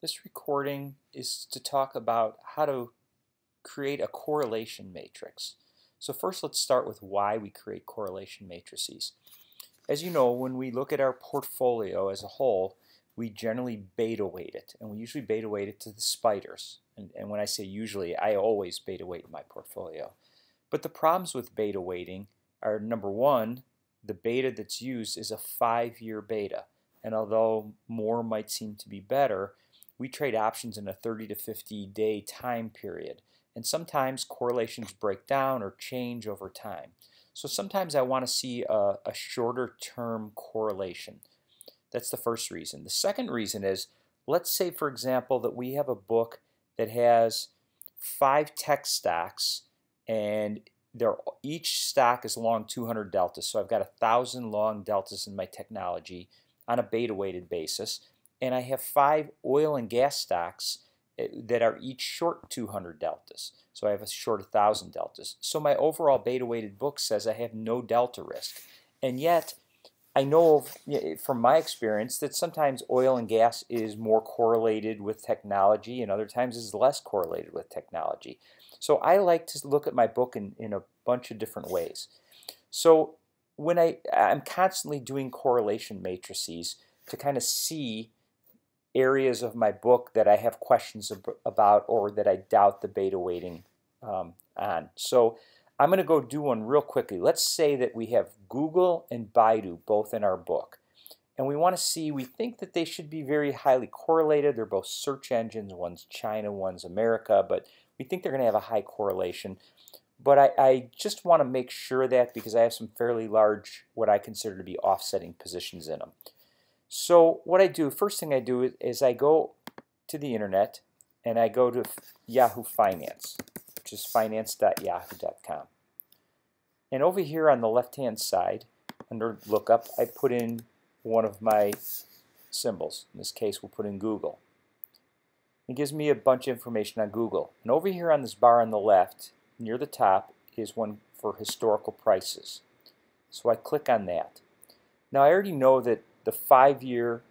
This recording is to talk about how to create a correlation matrix. So first let's start with why we create correlation matrices. As you know, when we look at our portfolio as a whole, we generally beta weight it, and we usually beta weight it to the spiders. And when I say usually, I always beta weight my portfolio. But the problems with beta weighting are, number one, the beta that's used is a 5-year beta. And although more might seem to be better, we trade options in a 30 to 50 day time period. And sometimes correlations break down or change over time. So sometimes I want to see a shorter term correlation. That's the first reason. The second reason is, let's say for example that we have a book that has 5 tech stocks and each stock is long 200 deltas. So I've got 1,000 long deltas in my technology on a beta weighted basis. And I have 5 oil and gas stocks that are each short 200 deltas. So I have a short 1,000 deltas. So my overall beta weighted book says I have no delta risk. And yet I know from my experience that sometimes oil and gas is more correlated with technology and other times is less correlated with technology. So I like to look at my book in a bunch of different ways. So when I'm constantly doing correlation matrices to kind of see areas of my book that I have questions about or that I doubt the beta weighting on. So I'm going to go do one real quickly. Let's say that we have Google and Baidu both in our book. And we want to see, we think that they should be very highly correlated. They're both search engines. One's China, one's America, but we think they're going to have a high correlation. But I just want to make sure of that because I have some fairly large, what I consider to be offsetting positions in them. So what I do, first thing I do is I go to the internet and I go to Yahoo Finance, which is finance.yahoo.com. And over here on the left-hand side, under lookup, I put in one of my symbols. In this case, we'll put in Google. It gives me a bunch of information on Google. And over here on this bar on the left, near the top, is one for historical prices. So I click on that. Now I already know that the 5-year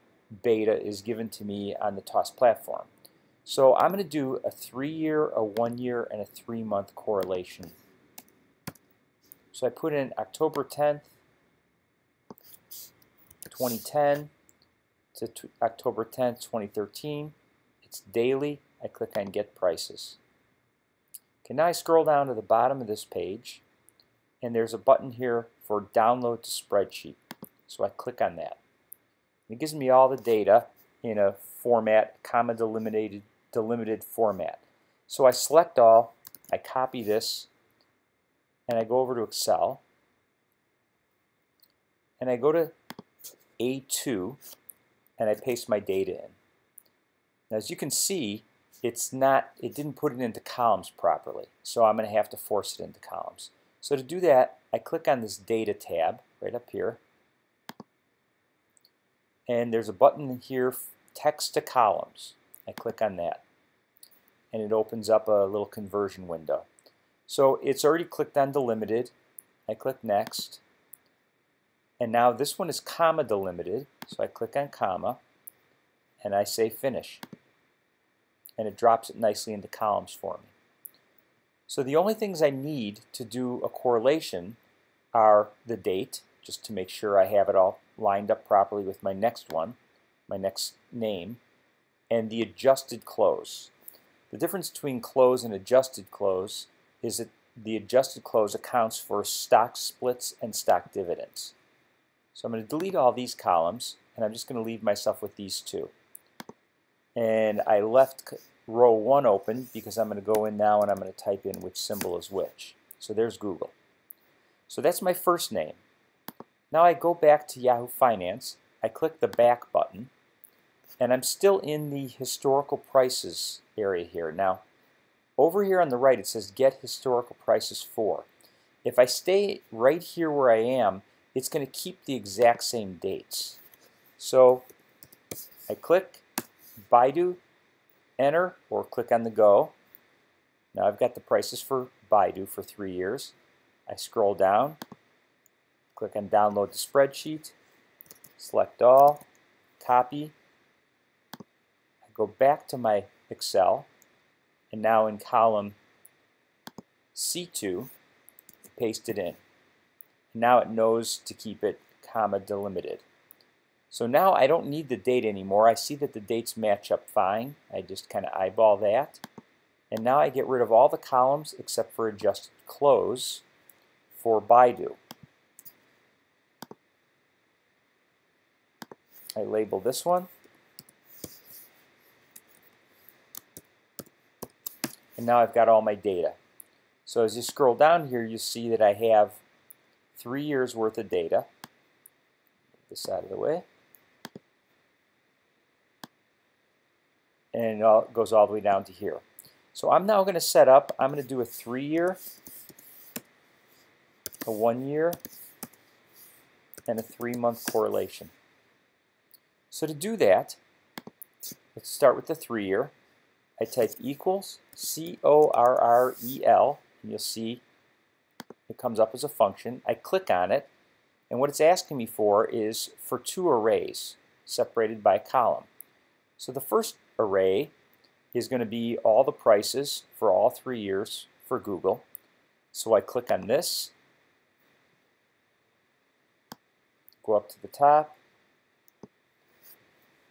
beta is given to me on the TOS platform. So I'm going to do a 3-year, a 1-year, and a 3-month correlation. So I put in October 10th, 2010 to October 10th, 2013. It's daily. I click on Get Prices. Okay, now I scroll down to the bottom of this page, and there's a button here for Download to Spreadsheet. So I click on that. It gives me all the data in a format, comma delimited format. So I select all, I copy this, and I go over to Excel, and I go to A2, and I paste my data in. Now, as you can see, it didn't put it into columns properly, so I'm going to have to force it into columns. So to do that, I click on this Data tab right up here, and there's a button here, Text to Columns. I click on that, and it opens up a little conversion window. So it's already clicked on delimited. I click Next, and now this one is comma delimited, so I click on comma, and I say Finish. And it drops it nicely into columns for me. So the only things I need to do a correlation are the date, just to make sure I have it all lined up properly with my next one, my next name, and the adjusted close. The difference between close and adjusted close is that the adjusted close accounts for stock splits and stock dividends. So I'm going to delete all these columns, and I'm just going to leave myself with these two. And I left row 1 open because I'm going to go in now and I'm going to type in which symbol is which. So there's Google. So that's my first name. Now I go back to Yahoo Finance, I click the back button, and I'm still in the historical prices area here. Now, over here on the right it says Get Historical Prices For. If I stay right here where I am, it's going to keep the exact same dates. So I click Baidu, enter, or click on the go. Now I've got the prices for Baidu for 3 years. I scroll down, click on Download to Spreadsheet, select all, copy, go back to my Excel, and now in column C2, paste it in. Now it knows to keep it comma delimited. So now I don't need the date anymore. I see that the dates match up fine. I just kind of eyeball that. And now I get rid of all the columns except for adjusted close for Baidu. I label this one. And now I've got all my data. So as you scroll down here, you see that I have 3 years worth of data. Move this out of the way. And it goes all the way down to here. So I'm now going to set up, I'm going to do a 3-year, a 1-year, and a 3-month correlation. So to do that, let's start with the 3-year. I type equals CORREL, and you'll see it comes up as a function. I click on it, and what it's asking me for is for 2 arrays separated by a column. So the first array is going to be all the prices for all 3 years for Google. So I click on this, go up to the top,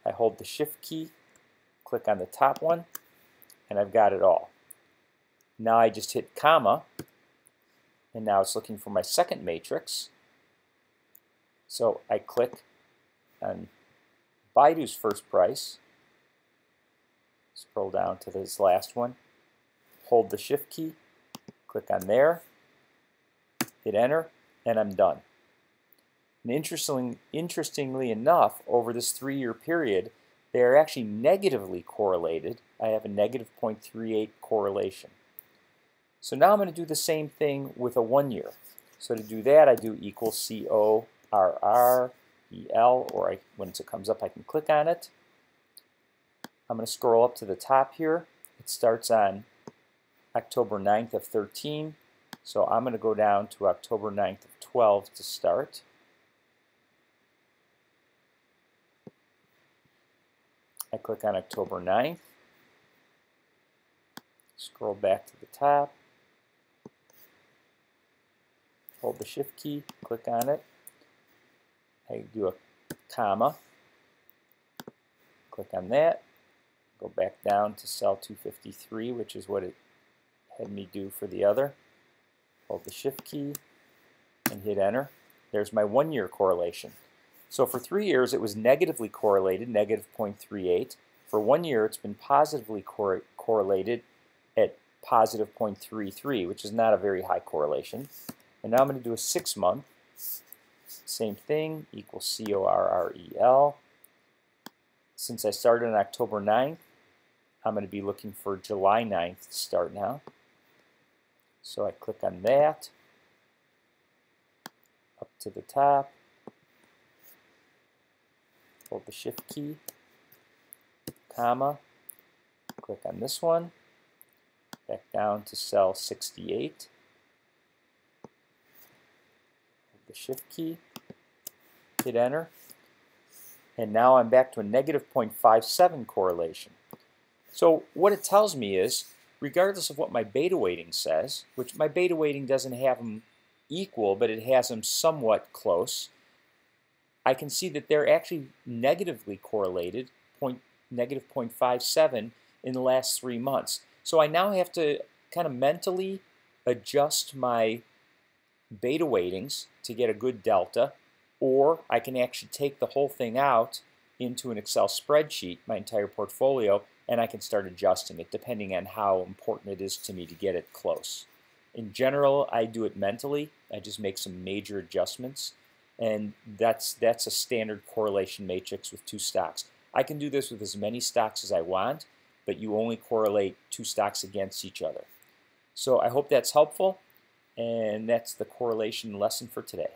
I hold the shift key, click on the top one, and I've got it all. Now I just hit comma, and now it's looking for my second matrix. So I click on Baidu's first price, scroll down to this last one, hold the shift key, click on there, hit enter, and I'm done. And interestingly enough, over this 3-year period, they are actually negatively correlated. I have a negative 0.38 correlation. So now I'm going to do the same thing with a 1-year. So to do that, I do equals CORREL, or when it comes up, I can click on it. I'm going to scroll up to the top here. It starts on October 9th of 13. So I'm going to go down to October 9th of 12 to start. I click on October 9th. Scroll back to the top. Hold the shift key, click on it. I do a comma. Click on that. Go back down to cell 253, which is what it had me do for the other. Hold the shift key and hit enter. There's my 1-year correlation. So for 3 years it was negatively correlated, negative 0.38. For 1 year it's been positively correlated at positive 0.33, which is not a very high correlation. And now I'm going to do a 6-month. Same thing, equals CORREL. Since I started on October 9th, I'm going to be looking for July 9th to start now. So I click on that, up to the top, hold the shift key, comma, click on this one, back down to cell 68, hold the shift key, hit enter, and now I'm back to a negative 0.57 correlation. So what it tells me is, regardless of what my beta weighting says, which my beta weighting doesn't have them equal, but it has them somewhat close, I can see that they're actually negatively correlated, negative 0.57 in the last 3 months. So I now have to kind of mentally adjust my beta weightings to get a good delta, or I can actually take the whole thing out into an Excel spreadsheet, my entire portfolio, and I can start adjusting it depending on how important it is to me to get it close. In general, I do it mentally. I just make some major adjustments, and that's a standard correlation matrix with 2 stocks. I can do this with as many stocks as I want, but you only correlate 2 stocks against each other. So I hope that's helpful, and that's the correlation lesson for today.